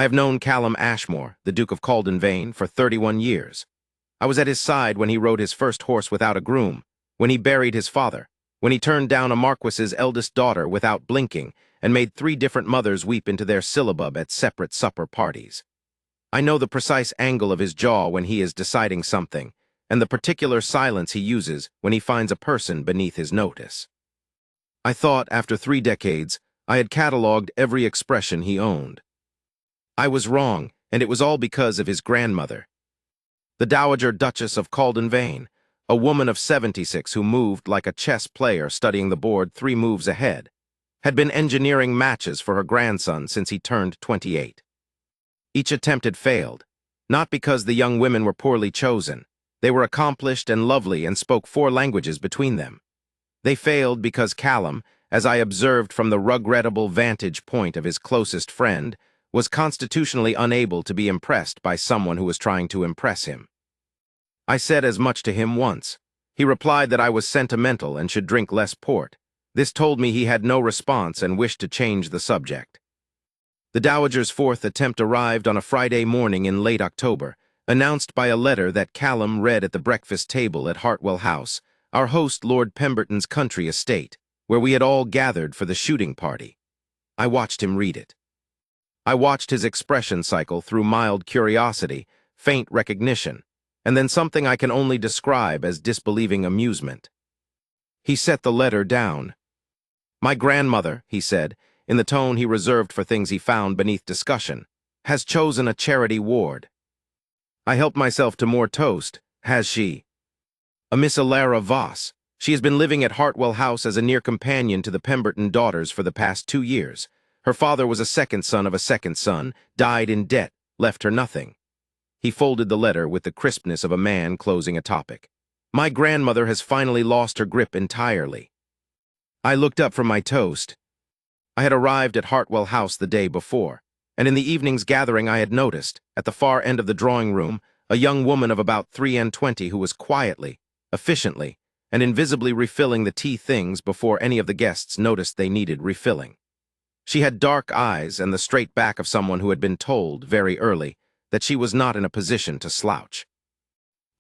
I have known Callum Ashmore, the Duke of Calden-Vane, for 31 years. I was at his side when he rode his first horse without a groom, when he buried his father, when he turned down a marquis's eldest daughter without blinking, and made 3 different mothers weep into their syllabub at separate supper parties. I know the precise angle of his jaw when he is deciding something, and the particular silence he uses when he finds a person beneath his notice. I thought, after 3 decades, I had catalogued every expression he owned. I was wrong, and it was all because of his grandmother, the Dowager Duchess of Calden-Vane, a woman of 76 who moved like a chess player studying the board 3 moves ahead, had been engineering matches for her grandson since he turned 28. Each attempt had failed, not because the young women were poorly chosen. They were accomplished and lovely and spoke 4 languages between them. They failed because Callum, as I observed from the regrettable vantage point of his closest friend, was constitutionally unable to be impressed by someone who was trying to impress him. I said as much to him once. He replied that I was sentimental and should drink less port. This told me he had no response and wished to change the subject. The Dowager's 4th attempt arrived on a Friday morning in late October, announced by a letter that Callum read at the breakfast table at Hartwell House, our host Lord Pemberton's country estate, where we had all gathered for the shooting party. I watched him read it. I watched his expression cycle through mild curiosity, faint recognition, and then something I can only describe as disbelieving amusement. He set the letter down. "My grandmother," he said, in the tone he reserved for things he found beneath discussion, "has chosen a charity ward." I helped myself to more toast. "Has she?" "A Miss Alara Voss. She has been living at Hartwell House as a near companion to the Pemberton daughters for the past 2 years. Her father was a second son of a second son, died in debt, left her nothing." He folded the letter with the crispness of a man closing a topic. "My grandmother has finally lost her grip entirely." I looked up from my toast. I had arrived at Hartwell House the day before, and in the evening's gathering I had noticed, at the far end of the drawing room, a young woman of about 23 who was quietly, efficiently, and invisibly refilling the tea things before any of the guests noticed they needed refilling. She had dark eyes and the straight back of someone who had been told, very early, that she was not in a position to slouch.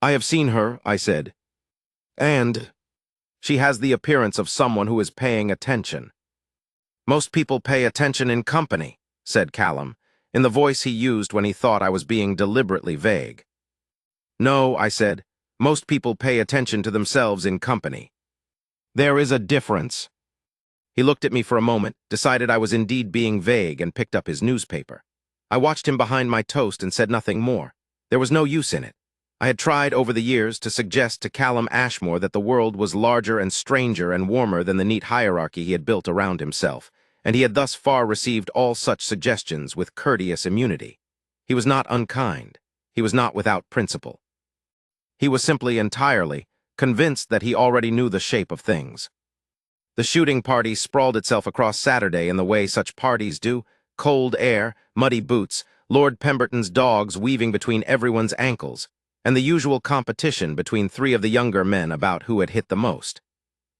"I have seen her," I said, "and she has the appearance of someone who is paying attention." "Most people pay attention in company," said Callum, in the voice he used when he thought I was being deliberately vague. "No," I said, "most people pay attention to themselves in company. There is a difference." He looked at me for a moment, decided I was indeed being vague, and picked up his newspaper. I watched him behind my toast and said nothing more. There was no use in it. I had tried over the years to suggest to Callum Ashmore that the world was larger and stranger and warmer than the neat hierarchy he had built around himself, and he had thus far received all such suggestions with courteous immunity. He was not unkind. He was not without principle. He was simply entirely convinced that he already knew the shape of things. The shooting party sprawled itself across Saturday in the way such parties do: cold air, muddy boots, Lord Pemberton's dogs weaving between everyone's ankles, and the usual competition between 3 of the younger men about who had hit the most.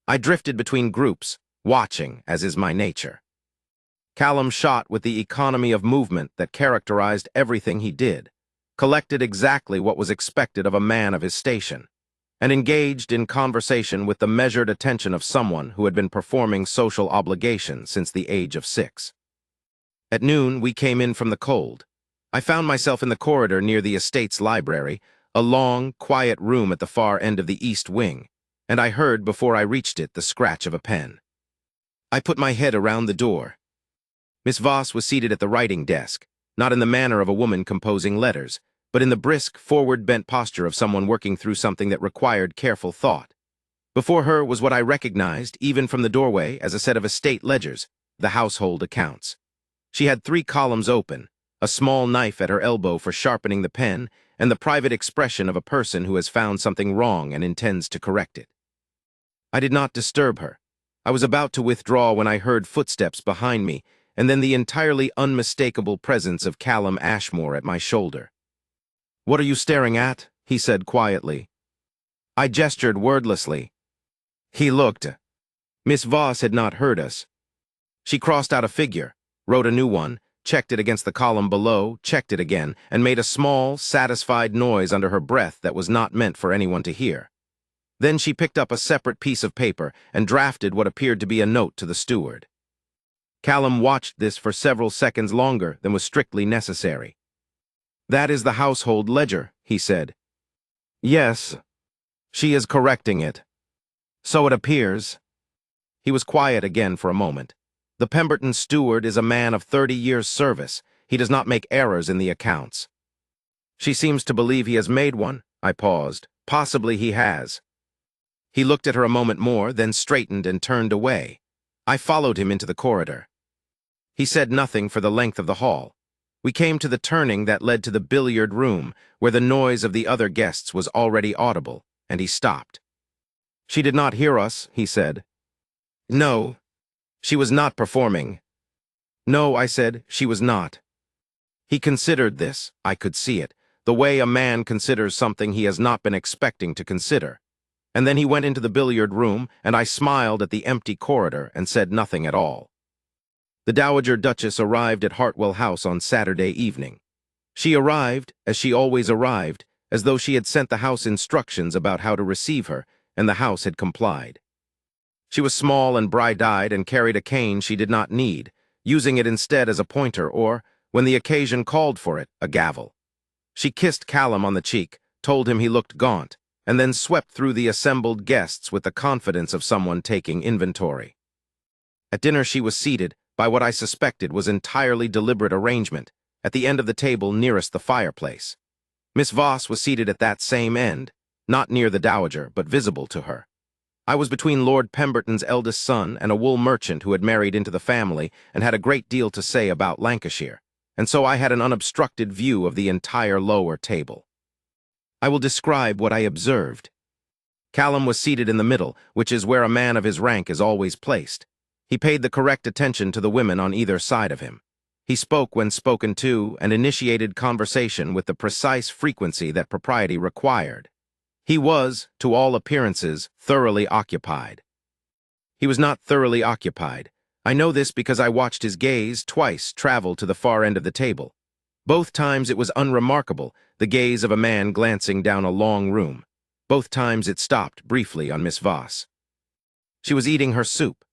I drifted between groups, watching, as is my nature. Callum shot with the economy of movement that characterized everything he did, collected exactly what was expected of a man of his station, and engaged in conversation with the measured attention of someone who had been performing social obligations since the age of 6. At noon, we came in from the cold. I found myself in the corridor near the estate's library, a long, quiet room at the far end of the east wing, and I heard, before I reached it, the scratch of a pen. I put my head around the door. Miss Voss was seated at the writing desk, not in the manner of a woman composing letters, but in the brisk, forward-bent posture of someone working through something that required careful thought. Before her was what I recognized, even from the doorway, as a set of estate ledgers, the household accounts. She had 3 columns open, a small knife at her elbow for sharpening the pen, and the private expression of a person who has found something wrong and intends to correct it. I did not disturb her. I was about to withdraw when I heard footsteps behind me, and then the entirely unmistakable presence of Callum Ashmore at my shoulder. "What are you staring at?" he said quietly. I gestured wordlessly. He looked. Miss Voss had not heard us. She crossed out a figure, wrote a new one, checked it against the column below, checked it again, and made a small, satisfied noise under her breath that was not meant for anyone to hear. Then she picked up a separate piece of paper and drafted what appeared to be a note to the steward. Callum watched this for several seconds longer than was strictly necessary. "That is the household ledger," he said. "Yes, she is correcting it. So it appears." He was quiet again for a moment. The Pemberton steward is a man of 30 years' service. He does not make errors in the accounts. "She seems to believe he has made one," I paused. "Possibly he has." He looked at her a moment more, then straightened and turned away. I followed him into the corridor. He said nothing for the length of the hall. We came to the turning that led to the billiard room, where the noise of the other guests was already audible, and he stopped. "She did not hear us," he said. "No, she was not performing." "No," I said, "she was not." He considered this, I could see it, the way a man considers something he has not been expecting to consider. And then he went into the billiard room, and I smiled at the empty corridor and said nothing at all. The Dowager Duchess arrived at Hartwell House on Saturday evening. She arrived, as she always arrived, as though she had sent the house instructions about how to receive her, and the house had complied. She was small and bright-eyed and carried a cane she did not need, using it instead as a pointer or, when the occasion called for it, a gavel. She kissed Callum on the cheek, told him he looked gaunt, and then swept through the assembled guests with the confidence of someone taking inventory. At dinner she was seated, by what I suspected was entirely deliberate arrangement, at the end of the table nearest the fireplace. Miss Voss was seated at that same end, not near the Dowager, but visible to her. I was between Lord Pemberton's eldest son and a wool merchant who had married into the family and had a great deal to say about Lancashire, and so I had an unobstructed view of the entire lower table. I will describe what I observed. Callum was seated in the middle, which is where a man of his rank is always placed. He paid the correct attention to the women on either side of him. He spoke when spoken to and initiated conversation with the precise frequency that propriety required. He was, to all appearances, thoroughly occupied. He was not thoroughly occupied. I know this because I watched his gaze twice travel to the far end of the table. Both times it was unremarkable, the gaze of a man glancing down a long room. Both times it stopped briefly on Miss Voss. She was eating her soup.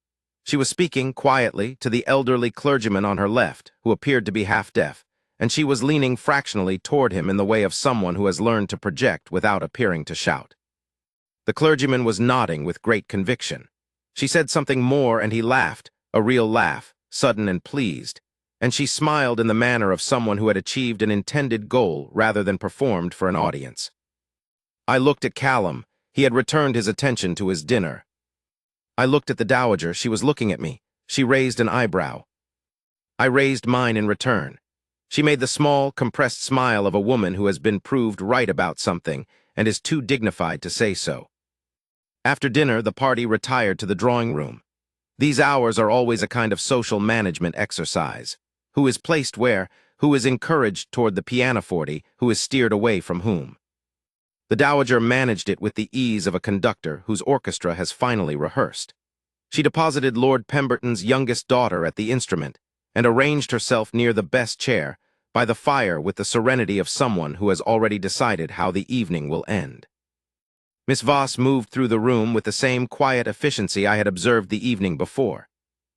She was speaking quietly to the elderly clergyman on her left, who appeared to be half-deaf, and she was leaning fractionally toward him in the way of someone who has learned to project without appearing to shout. The clergyman was nodding with great conviction. She said something more and he laughed, a real laugh, sudden and pleased, and she smiled in the manner of someone who had achieved an intended goal rather than performed for an audience. I looked at Callum. He had returned his attention to his dinner. I looked at the Dowager. She was looking at me. She raised an eyebrow. I raised mine in return. She made the small, compressed smile of a woman who has been proved right about something and is too dignified to say so. After dinner, the party retired to the drawing room. These hours are always a kind of social management exercise. Who is placed where, who is encouraged toward the pianoforte, who is steered away from whom. The Dowager managed it with the ease of a conductor whose orchestra has finally rehearsed. She deposited Lord Pemberton's youngest daughter at the instrument and arranged herself near the best chair, by the fire with the serenity of someone who has already decided how the evening will end. Miss Voss moved through the room with the same quiet efficiency I had observed the evening before.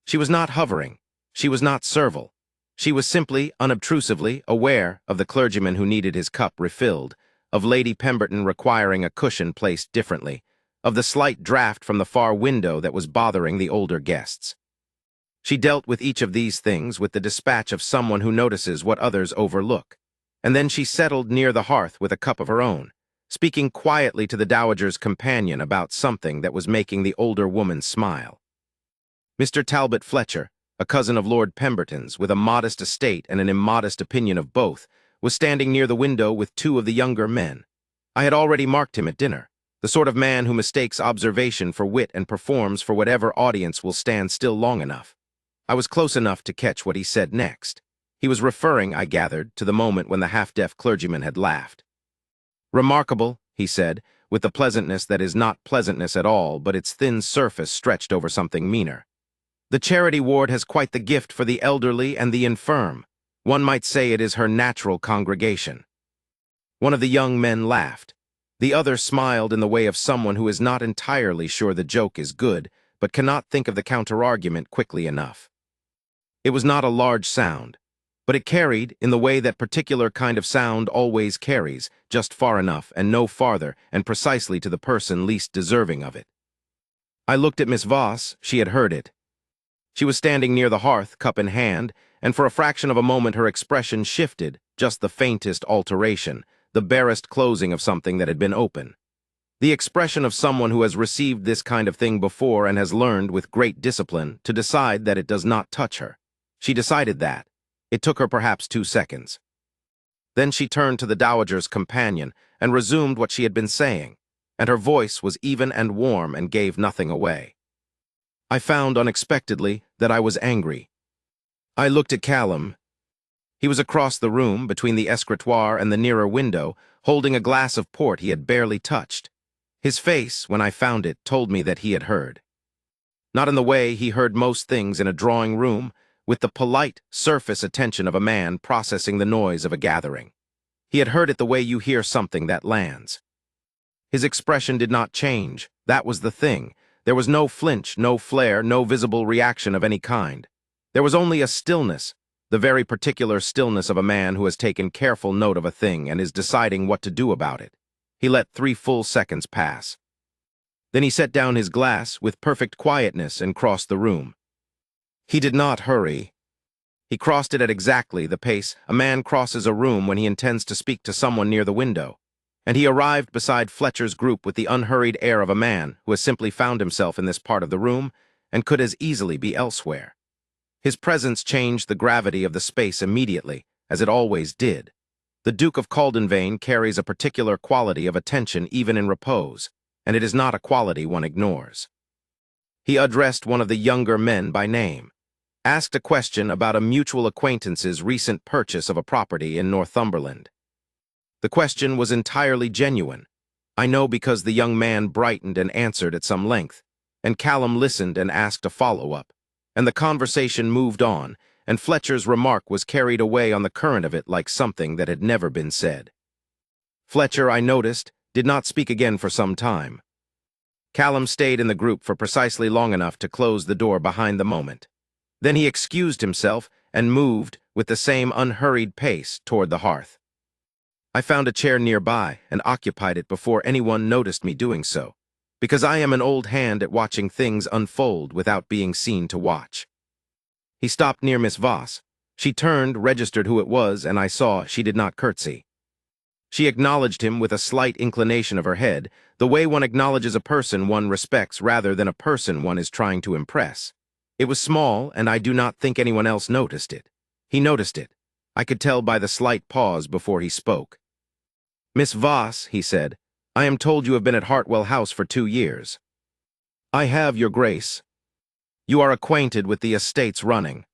She was not hovering. She was not servile. She was simply, unobtrusively, aware of the clergyman who needed his cup refilled, of Lady Pemberton requiring a cushion placed differently, of the slight draught from the far window that was bothering the older guests. She dealt with each of these things with the dispatch of someone who notices what others overlook, and then she settled near the hearth with a cup of her own, speaking quietly to the Dowager's companion about something that was making the older woman smile. Mr. Talbot Fletcher, a cousin of Lord Pemberton's, with a modest estate and an immodest opinion of both, was standing near the window with two of the younger men. I had already marked him at dinner, the sort of man who mistakes observation for wit and performs for whatever audience will stand still long enough. I was close enough to catch what he said next. He was referring, I gathered, to the moment when the half-deaf clergyman had laughed. "Remarkable," he said, with the pleasantness that is not pleasantness at all, but its thin surface stretched over something meaner. "The charity ward has quite the gift for the elderly and the infirm. One might say it is her natural congregation. One of the young men laughed. The other smiled in the way of someone who is not entirely sure the joke is good, but cannot think of the counterargument quickly enough. It was not a large sound, but it carried in the way that particular kind of sound always carries, just far enough and no farther, and precisely to the person least deserving of it. I looked at Miss Voss. She had heard it. She was standing near the hearth, cup in hand, and for a fraction of a moment her expression shifted, just the faintest alteration, the barest closing of something that had been open. The expression of someone who has received this kind of thing before and has learned with great discipline to decide that it does not touch her. She decided that. It took her perhaps 2 seconds. Then she turned to the dowager's companion and resumed what she had been saying, and her voice was even and warm and gave nothing away. I found unexpectedly that I was angry. I looked at Callum. He was across the room, between the escritoire and the nearer window, holding a glass of port he had barely touched. His face, when I found it, told me that he had heard. Not in the way he heard most things in a drawing room, with the polite, surface attention of a man processing the noise of a gathering. He had heard it the way you hear something that lands. His expression did not change. That was the thing. There was no flinch, no flare, no visible reaction of any kind. There was only a stillness, the very particular stillness of a man who has taken careful note of a thing and is deciding what to do about it. He let 3 full seconds pass. Then he set down his glass with perfect quietness and crossed the room. He did not hurry. He crossed it at exactly the pace a man crosses a room when he intends to speak to someone near the window, and he arrived beside Fletcher's group with the unhurried air of a man who has simply found himself in this part of the room and could as easily be elsewhere. His presence changed the gravity of the space immediately, as it always did. The Duke of Caldenvane carries a particular quality of attention even in repose, and it is not a quality one ignores. He addressed one of the younger men by name, asked a question about a mutual acquaintance's recent purchase of a property in Northumberland. The question was entirely genuine. I know because the young man brightened and answered at some length, and Callum listened and asked a follow-up, and the conversation moved on, and Fletcher's remark was carried away on the current of it like something that had never been said. Fletcher, I noticed, did not speak again for some time. Callum stayed in the group for precisely long enough to close the door behind the moment. Then he excused himself and moved, with the same unhurried pace, toward the hearth. I found a chair nearby and occupied it before anyone noticed me doing so, because I am an old hand at watching things unfold without being seen to watch. He stopped near Miss Voss. She turned, registered who it was, and I saw she did not curtsy. She acknowledged him with a slight inclination of her head, the way one acknowledges a person one respects rather than a person one is trying to impress. It was small, and I do not think anyone else noticed it. He noticed it. I could tell by the slight pause before he spoke. "Miss Voss," he said, "I am told you have been at Hartwell House for 2 years. I have, your grace. You are acquainted with the estate's running.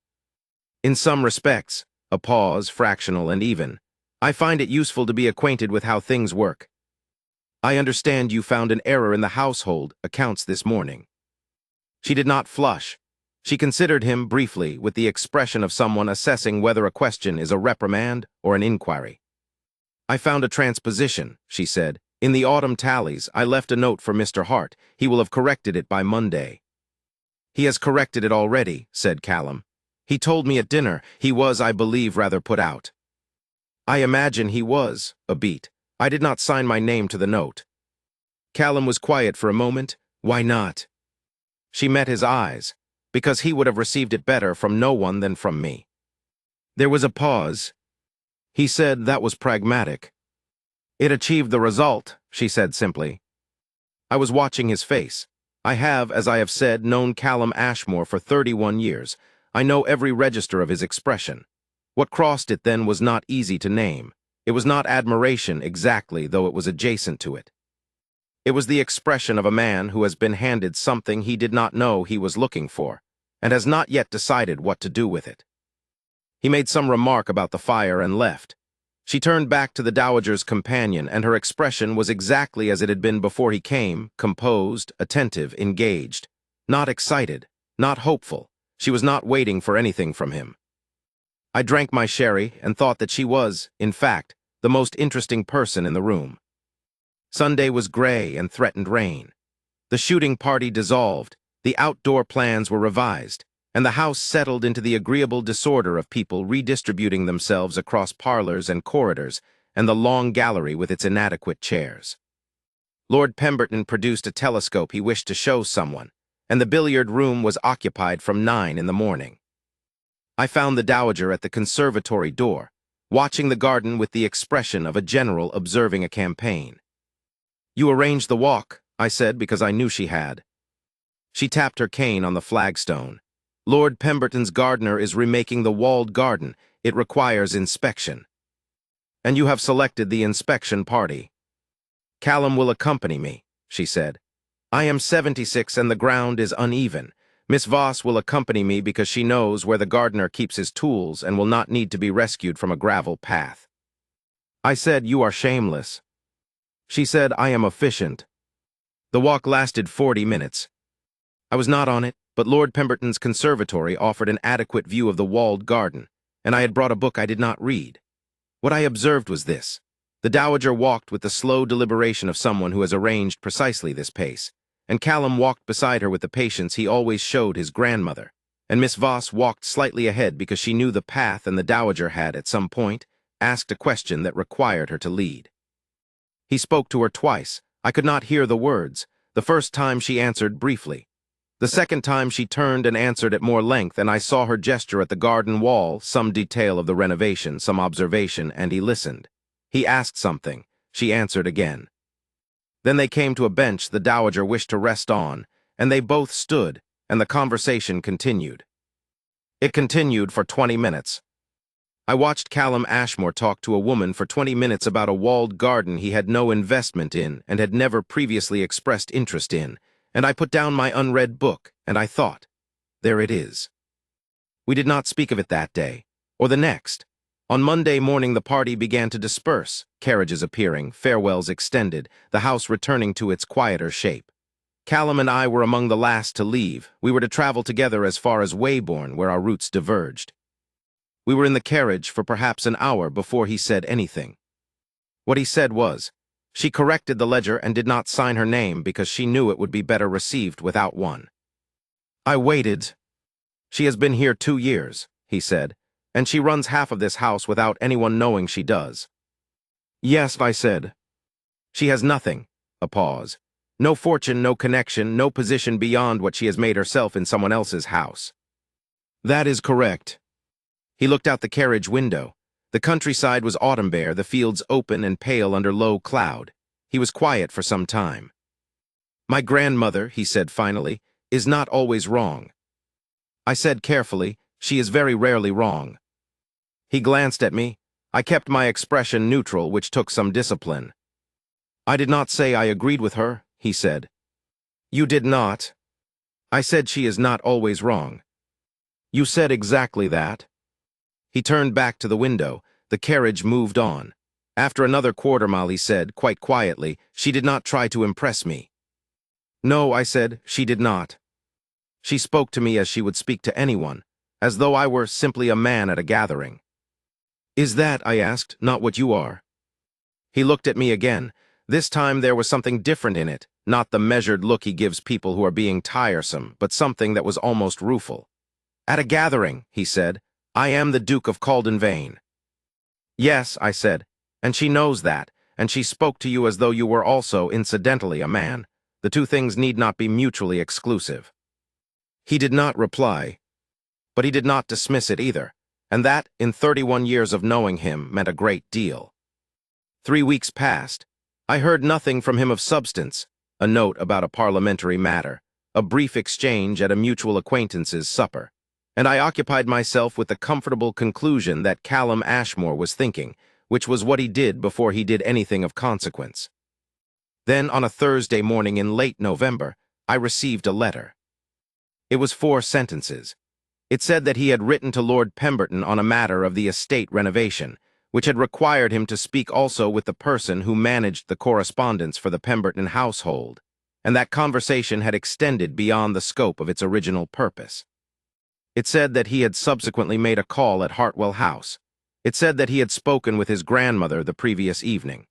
In some respects," a pause, fractional and even, "I find it useful to be acquainted with how things work. I understand you found an error in the household accounts this morning." She did not flush. She considered him briefly with the expression of someone assessing whether a question is a reprimand or an inquiry. "I found a transposition," she said. "In the autumn tallies, I left a note for Mr. Hart. He will have corrected it by Monday." "He has corrected it already," said Callum. "He told me at dinner. He was, I believe, rather put out." "I imagine he was, a beat. I did not sign my name to the note." Callum was quiet for a moment. "Why not?" She met his eyes, because he would have received it better from no one than from me. There was a pause. He said that was pragmatic. "It achieved the result," she said simply. I was watching his face. I have, as I have said, known Callum Ashmore for 31 years. I know every register of his expression. What crossed it then was not easy to name. It was not admiration exactly, though it was adjacent to it. It was the expression of a man who has been handed something he did not know he was looking for, and has not yet decided what to do with it. He made some remark about the fire and left. She turned back to the dowager's companion, and her expression was exactly as it had been before he came, composed, attentive, engaged. Not excited, not hopeful. She was not waiting for anything from him. I drank my sherry and thought that she was, in fact, the most interesting person in the room. Sunday was gray and threatened rain. The shooting party dissolved, the outdoor plans were revised, and the house settled into the agreeable disorder of people redistributing themselves across parlors and corridors and the long gallery with its inadequate chairs. Lord Pemberton produced a telescope he wished to show someone, and the billiard room was occupied from 9 in the morning. I found the dowager at the conservatory door, watching the garden with the expression of a general observing a campaign. "You arranged the walk," I said, because I knew she had. She tapped her cane on the flagstone. "Lord Pemberton's gardener is remaking the walled garden. It requires inspection." "And you have selected the inspection party." "Callum will accompany me," she said. "I am 76 and the ground is uneven. Miss Voss will accompany me because she knows where the gardener keeps his tools and will not need to be rescued from a gravel path." I said, "You are shameless." She said, "I am efficient." The walk lasted 40 minutes. I was not on it, but Lord Pemberton's conservatory offered an adequate view of the walled garden, and I had brought a book I did not read. What I observed was this. The dowager walked with the slow deliberation of someone who has arranged precisely this pace, and Callum walked beside her with the patience he always showed his grandmother, and Miss Voss walked slightly ahead because she knew the path and the dowager had, at some point, asked a question that required her to lead. He spoke to her twice. I could not hear the words. The first time she answered briefly. The second time she turned and answered at more length, and I saw her gesture at the garden wall, some detail of the renovation, some observation, and he listened. He asked something. She answered again. Then they came to a bench the dowager wished to rest on, and they both stood, and the conversation continued. It continued for 20 minutes. I watched Callum Ashmore talk to a woman for 20 minutes about a walled garden he had no investment in and had never previously expressed interest in, and I put down my unread book, and I thought, there it is. We did not speak of it that day, or the next. On Monday morning the party began to disperse, carriages appearing, farewells extended, the house returning to its quieter shape. Callum and I were among the last to leave. We were to travel together as far as Weybourne, where our routes diverged. We were in the carriage for perhaps an hour before he said anything. What he said was, she corrected the ledger and did not sign her name because she knew it would be better received without one. I waited. "She has been here 2 years, he said, "and she runs half of this house without anyone knowing she does." "Yes," I said. "She has nothing." A pause. "No fortune, no connection, no position beyond what she has made herself in someone else's house." "That is correct." He looked out the carriage window. The countryside was autumn bare, the fields open and pale under low cloud. He was quiet for some time. "My grandmother," he said finally, "is not always wrong." I said carefully, "She is very rarely wrong." He glanced at me. I kept my expression neutral, which took some discipline. "I did not say I agreed with her," he said. "You did not." I said she is not always wrong. "You said exactly that." He turned back to the window. The carriage moved on. After another quarter mile, he said, quite quietly, "She did not try to impress me." "No," I said, "she did not. She spoke to me as she would speak to anyone, as though I were simply a man at a gathering." "Is that," I asked, "not what you are?" He looked at me again. This time there was something different in it, not the measured look he gives people who are being tiresome, but something that was almost rueful. "At a gathering," he said, "I am the Duke of Calden-Vane." "Yes," I said, "and she knows that, and she spoke to you as though you were also, incidentally, a man. The two things need not be mutually exclusive." He did not reply, but he did not dismiss it either, and that, in 31 years of knowing him, meant a great deal. 3 weeks passed. I heard nothing from him of substance, a note about a parliamentary matter, a brief exchange at a mutual acquaintance's supper, and I occupied myself with the comfortable conclusion that Callum Ashmore was thinking, which was what he did before he did anything of consequence. Then, on a Thursday morning in late November, I received a letter. It was 4 sentences. It said that he had written to Lord Pemberton on a matter of the estate renovation, which had required him to speak also with the person who managed the correspondence for the Pemberton household, and that conversation had extended beyond the scope of its original purpose. It said that he had subsequently made a call at Hartwell House. It said that he had spoken with his grandmother the previous evening.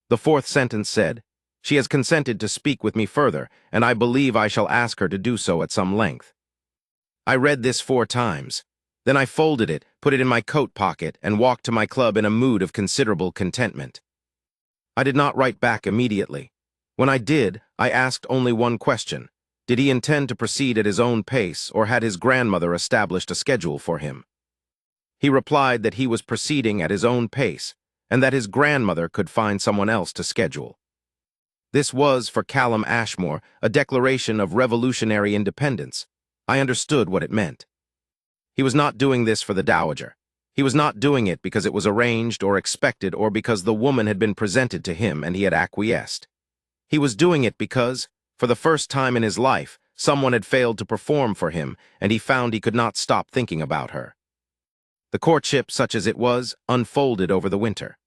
The fourth sentence said, "She has consented to speak with me further, and I believe I shall ask her to do so at some length." I read this 4 times. Then I folded it, put it in my coat pocket, and walked to my club in a mood of considerable contentment. I did not write back immediately. When I did, I asked only one question. Did he intend to proceed at his own pace, or had his grandmother established a schedule for him? He replied that he was proceeding at his own pace, and that his grandmother could find someone else to schedule. This was, for Callum Ashmore, a declaration of revolutionary independence. I understood what it meant. He was not doing this for the dowager. He was not doing it because it was arranged or expected or because the woman had been presented to him and he had acquiesced. He was doing it because, for the first time in his life, someone had failed to perform for him, and he found he could not stop thinking about her. The courtship, such as it was, unfolded over the winter.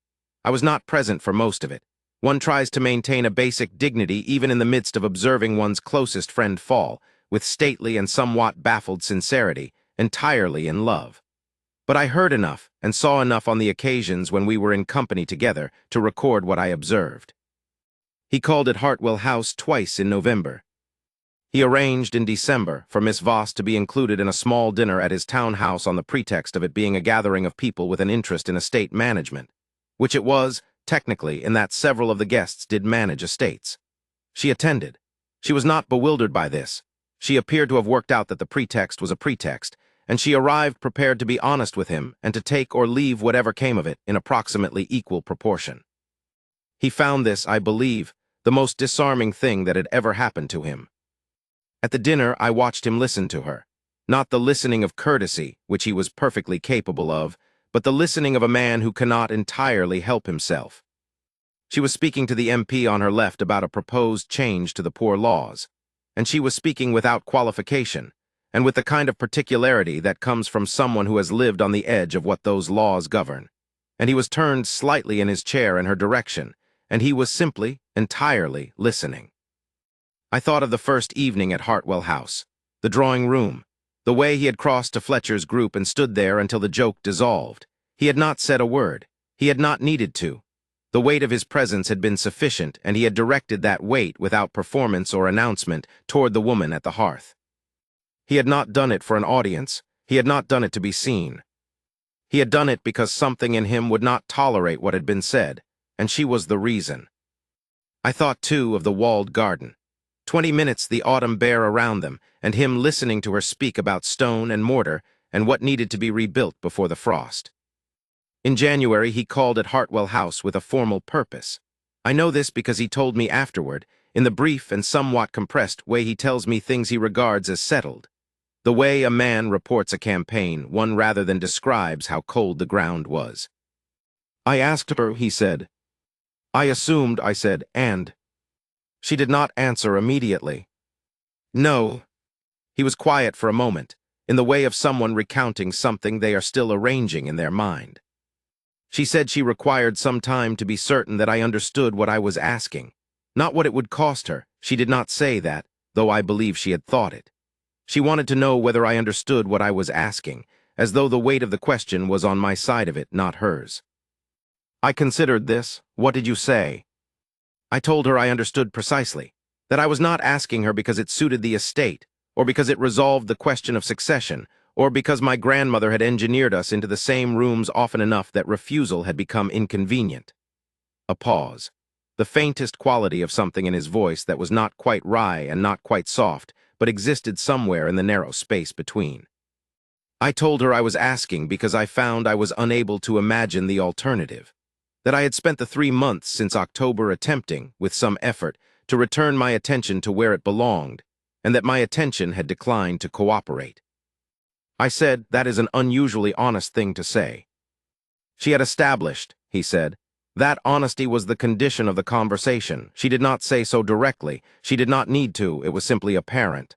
I was not present for most of it. One tries to maintain a basic dignity even in the midst of observing one's closest friend fall, with stately and somewhat baffled sincerity, entirely in love. But I heard enough and saw enough on the occasions when we were in company together to record what I observed. He called at Hartwell House twice in November. He arranged in December for Miss Voss to be included in a small dinner at his townhouse on the pretext of it being a gathering of people with an interest in estate management, which it was, technically, in that several of the guests did manage estates. She attended. She was not bewildered by this. She appeared to have worked out that the pretext was a pretext, and she arrived prepared to be honest with him and to take or leave whatever came of it in approximately equal proportion. He found this, I believe, the most disarming thing that had ever happened to him. At the dinner, I watched him listen to her. Not the listening of courtesy, which he was perfectly capable of, but the listening of a man who cannot entirely help himself. She was speaking to the MP on her left about a proposed change to the poor laws, and she was speaking without qualification, and with the kind of particularity that comes from someone who has lived on the edge of what those laws govern. And he was turned slightly in his chair in her direction, and he was simply, entirely listening. I thought of the first evening at Hartwell House, the drawing room, the way he had crossed to Fletcher's group and stood there until the joke dissolved. He had not said a word. He had not needed to. The weight of his presence had been sufficient, and he had directed that weight without performance or announcement toward the woman at the hearth. He had not done it for an audience. He had not done it to be seen. He had done it because something in him would not tolerate what had been said, and she was the reason. I thought, too, of the walled garden. 20 minutes the autumn bare around them, and him listening to her speak about stone and mortar and what needed to be rebuilt before the frost. In January, he called at Hartwell House with a formal purpose. I know this because he told me afterward, in the brief and somewhat compressed way he tells me things he regards as settled. The way a man reports a campaign, one rather than describes how cold the ground was. I asked her, he said. I assumed, I said, and. She did not answer immediately. No. He was quiet for a moment, in the way of someone recounting something they are still arranging in their mind. She said she required some time to be certain that I understood what I was asking. Not what it would cost her. She did not say that, though I believe she had thought it. She wanted to know whether I understood what I was asking, as though the weight of the question was on my side of it, not hers. I considered this. What did you say? I told her I understood precisely, that I was not asking her because it suited the estate, or because it resolved the question of succession, or because my grandmother had engineered us into the same rooms often enough that refusal had become inconvenient. A pause. The faintest quality of something in his voice that was not quite wry and not quite soft, but existed somewhere in the narrow space between. I told her I was asking because I found I was unable to imagine the alternative, that I had spent the 3 months since October attempting, with some effort, to return my attention to where it belonged, and that my attention had declined to cooperate. I said, that is an unusually honest thing to say. She had established, he said, that honesty was the condition of the conversation. She did not say so directly. She did not need to. It was simply apparent.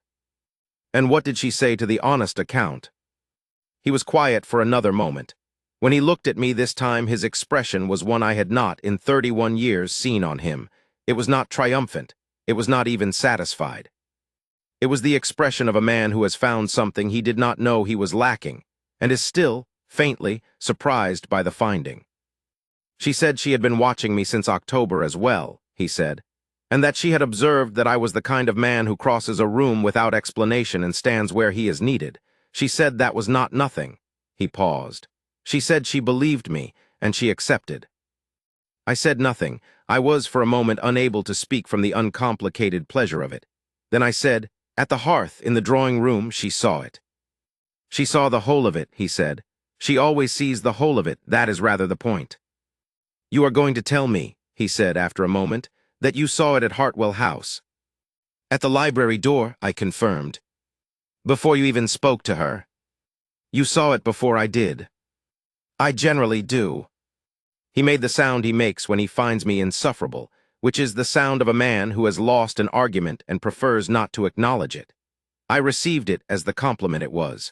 And what did she say to the honest account? He was quiet for another moment. When he looked at me this time, his expression was one I had not, in 31 years, seen on him. It was not triumphant. It was not even satisfied. It was the expression of a man who has found something he did not know he was lacking, and is still, faintly, surprised by the finding. She said she had been watching me since October as well, he said, and that she had observed that I was the kind of man who crosses a room without explanation and stands where he is needed. She said that was not nothing. He paused. She said she believed me, and she accepted. I said nothing. I was for a moment unable to speak from the uncomplicated pleasure of it. Then I said, "At the hearth, in the drawing room, she saw it." "She saw the whole of it," he said. "She always sees the whole of it, that is rather the point." "You are going to tell me," he said after a moment, "that you saw it at Hartwell House." "At the library door," I confirmed. "Before you even spoke to her?" "You saw it before I did." "I generally do." He made the sound he makes when he finds me insufferable, which is the sound of a man who has lost an argument and prefers not to acknowledge it. I received it as the compliment it was.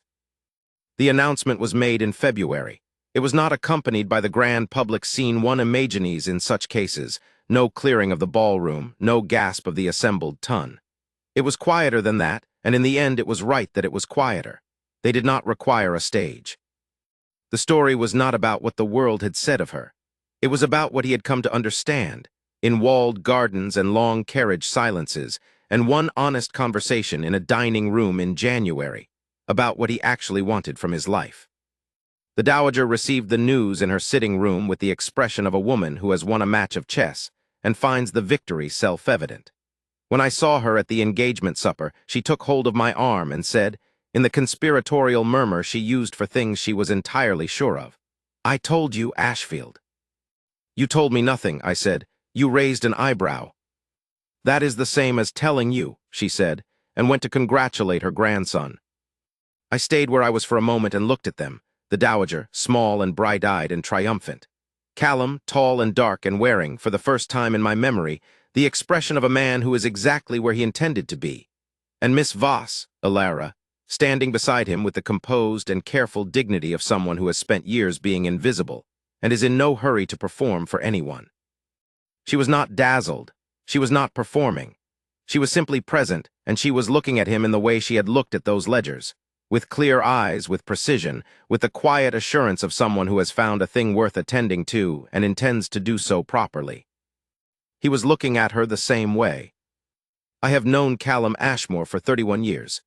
The announcement was made in February. It was not accompanied by the grand public scene one imagines in such cases, no clearing of the ballroom, no gasp of the assembled ton. It was quieter than that, and in the end it was right that it was quieter. They did not require a stage. The story was not about what the world had said of her. It was about what he had come to understand, in walled gardens and long carriage silences, and one honest conversation in a dining room in January, about what he actually wanted from his life. The dowager received the news in her sitting room with the expression of a woman who has won a match of chess and finds the victory self-evident. When I saw her at the engagement supper, she took hold of my arm and said, in the conspiratorial murmur she used for things she was entirely sure of, "I told you, Ashfield." "You told me nothing," I said. "You raised an eyebrow." "That is the same as telling you," she said, and went to congratulate her grandson. I stayed where I was for a moment and looked at them, the dowager, small and bright-eyed and triumphant. Callum, tall and dark and wearing, for the first time in my memory, the expression of a man who is exactly where he intended to be. And Miss Voss, Alara, standing beside him with the composed and careful dignity of someone who has spent years being invisible, and is in no hurry to perform for anyone. She was not dazzled. She was not performing. She was simply present, and she was looking at him in the way she had looked at those ledgers, with clear eyes, with precision, with the quiet assurance of someone who has found a thing worth attending to and intends to do so properly. He was looking at her the same way. I have known Callum Ashmore for 31 years.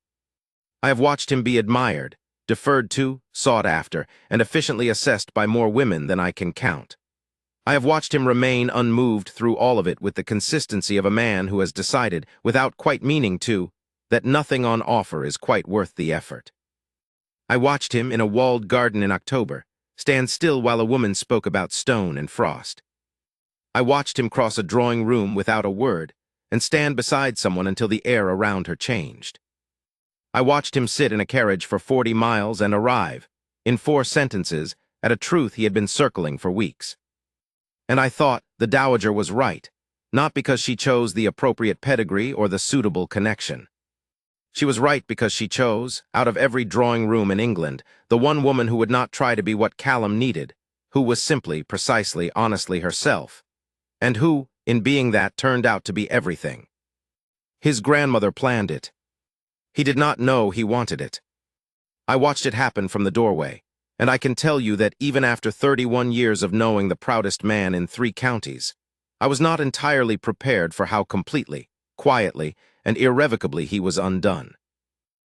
I have watched him be admired, deferred to, sought after, and efficiently assessed by more women than I can count. I have watched him remain unmoved through all of it with the consistency of a man who has decided, without quite meaning to, that nothing on offer is quite worth the effort. I watched him in a walled garden in October, stand still while a woman spoke about stone and frost. I watched him cross a drawing room without a word, and stand beside someone until the air around her changed. I watched him sit in a carriage for 40 miles and arrive, in 4 sentences, at a truth he had been circling for weeks. And I thought the dowager was right, not because she chose the appropriate pedigree or the suitable connection. She was right because she chose, out of every drawing room in England, the one woman who would not try to be what Callum needed, who was simply, precisely, honestly herself, and who, in being that, turned out to be everything. His grandmother planned it. He did not know he wanted it. I watched it happen from the doorway, and I can tell you that even after 31 years of knowing the proudest man in 3 counties, I was not entirely prepared for how completely, quietly, and irrevocably he was undone.